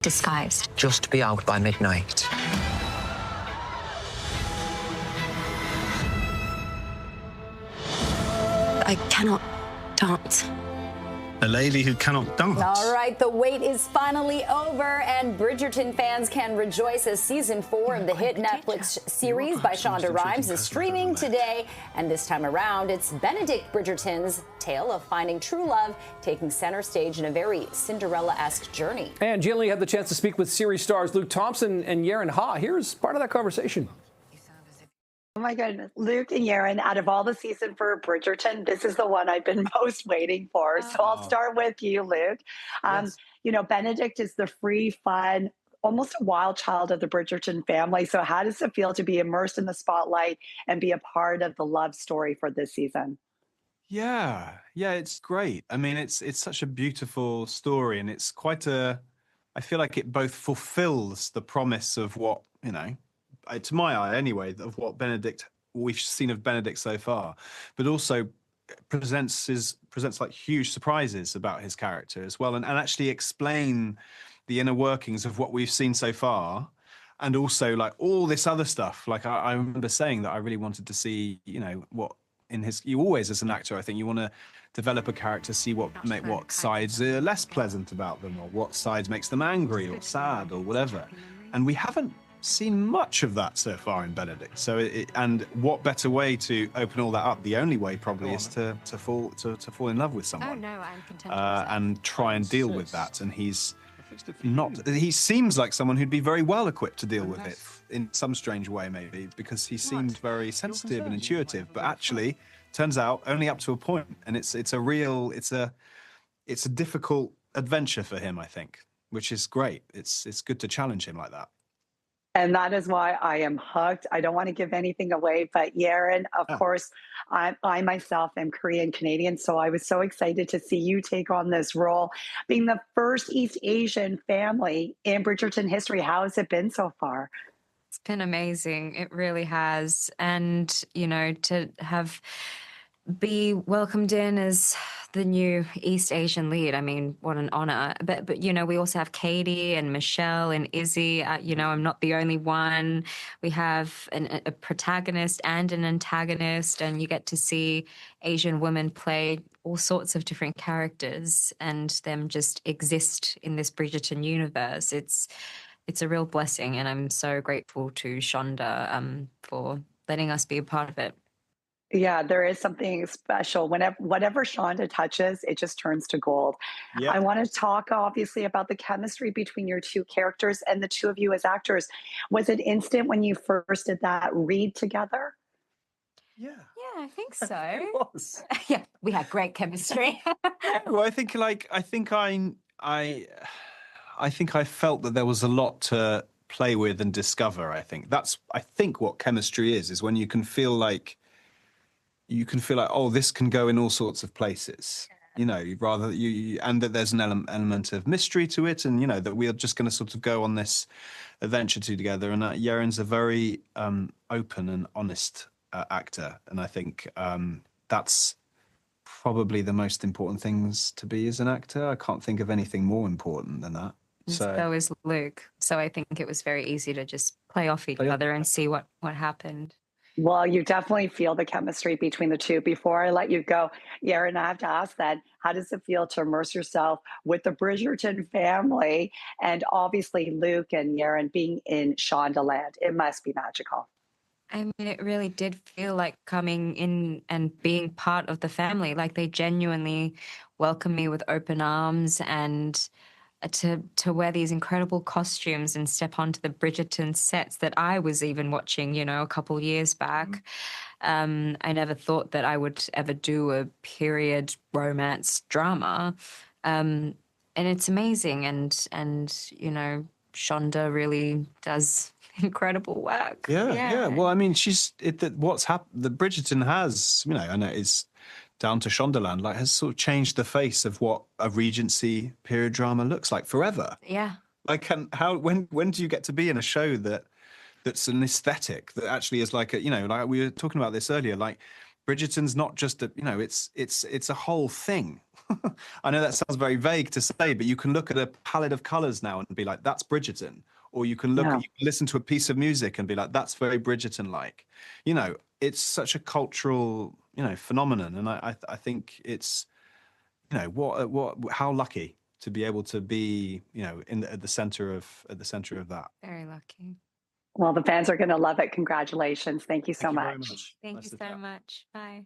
disguised. Just be out by midnight. I cannot dance. A lady who cannot dance. All right, the wait is finally over, and Bridgerton fans can rejoice as season 4 of the hit Netflix series by Shonda Rhimes is streaming today. And this time around, it's Benedict Bridgerton's tale of finding true love taking center stage in a very Cinderella-esque journey. And Jill Lee had the chance to speak with series stars Luke Thompson and Yerin Ha. Here's part of that conversation. Oh my goodness, Luke and Yerin, out of all the season for Bridgerton, this is the one I've been most waiting for. So I'll start with you, Luke. Yes. You know, Benedict is the free, fun, almost a wild child of the Bridgerton family. So how does it feel to be immersed in the spotlight and be a part of the love story for this season? Yeah, it's great. I mean, it's such a beautiful story, and it's quite a, I feel like it both fulfills the promise of what, you know, to my eye anyway, of what we've seen of Benedict so far, but also presents like huge surprises about his character as well, and actually explain the inner workings of what we've seen so far, and also like all this other stuff. Like I remember saying that I really wanted to see, you know, what in his, you always as an actor, I think you want to develop a character, see what sides are less pleasant about them, or what sides makes them angry or sad or whatever, and we haven't seen much of that so far in Benedict. So and what better way to open all that up? The only way probably is to fall in love with someone. Oh no, I'm content. And try and deal with that. And he's not. He seems like someone who'd be very well equipped to deal with it in some strange way, maybe, because he seemed very sensitive and intuitive. But actually, turns out only up to a point. And it's a difficult adventure for him, I think, which is great. It's good to challenge him like that. And that is why I am hooked. I don't want to give anything away, but Yerin, of course, I myself am Korean Canadian, so I was so excited to see you take on this role. Being the first East Asian family in Bridgerton history, how has it been so far? It's been amazing. It really has. And, you know, to be welcomed in as the new East Asian lead. I mean, what an honor. But you know, we also have Katie and Michelle and Izzy. You know, I'm not the only one. We have a protagonist and an antagonist, and you get to see Asian women play all sorts of different characters and them just exist in this Bridgerton universe. It's a real blessing, and I'm so grateful to Shonda for letting us be a part of it. Yeah, there is something special. Whatever Shonda touches, it just turns to gold. Yeah. I want to talk, obviously, about the chemistry between your two characters and the two of you as actors. Was it instant when you first did that read together? Yeah. Yeah, I think so. It was. Yeah, we had great chemistry. Well, I think I felt that there was a lot to play with and discover. I think what chemistry is when you can feel like, oh, this can go in all sorts of places, you know, rather and that there's an element of mystery to it, and, you know, that we are just going to sort of go on this adventure together. And Yerin's a very open and honest actor. And I think that's probably the most important things to be as an actor. I can't think of anything more important than that. So is Luke. So I think it was very easy to just play off each other and see what happened. Well, you definitely feel the chemistry between the two. Before I let you go, Yerin, I have to ask that, how does it feel to immerse yourself with the Bridgerton family and obviously Luke and Yerin being in Shondaland? It must be magical. I mean, it really did feel like coming in and being part of the family. Like, they genuinely welcomed me with open arms, and to wear these incredible costumes and step onto the Bridgerton sets that I was even watching, you know, a couple years back. I never thought that I would ever do a period romance drama. And it's amazing. And you know, Shonda really does incredible work. Yeah. Well, I mean, what's happened, the Bridgerton has, you know, I know it's down to Shondaland, like, has sort of changed the face of what a Regency period drama looks like forever. Yeah. Like, when do you get to be in a show that's an aesthetic that actually is like you know, like we were talking about this earlier, like Bridgerton's not just you know, it's a whole thing. I know that sounds very vague to say, but you can look at a palette of colors now and be like, that's Bridgerton. Or you can you can listen to a piece of music and be like, that's very Bridgerton-like. You know, it's such a cultural, phenomenon. And I think it's, how lucky to be able to be, at the center of that. Very lucky. Well, the fans are going to love it. Congratulations. Thank you so Thank you very much. much. Thank Nice you to so chat. much. Bye.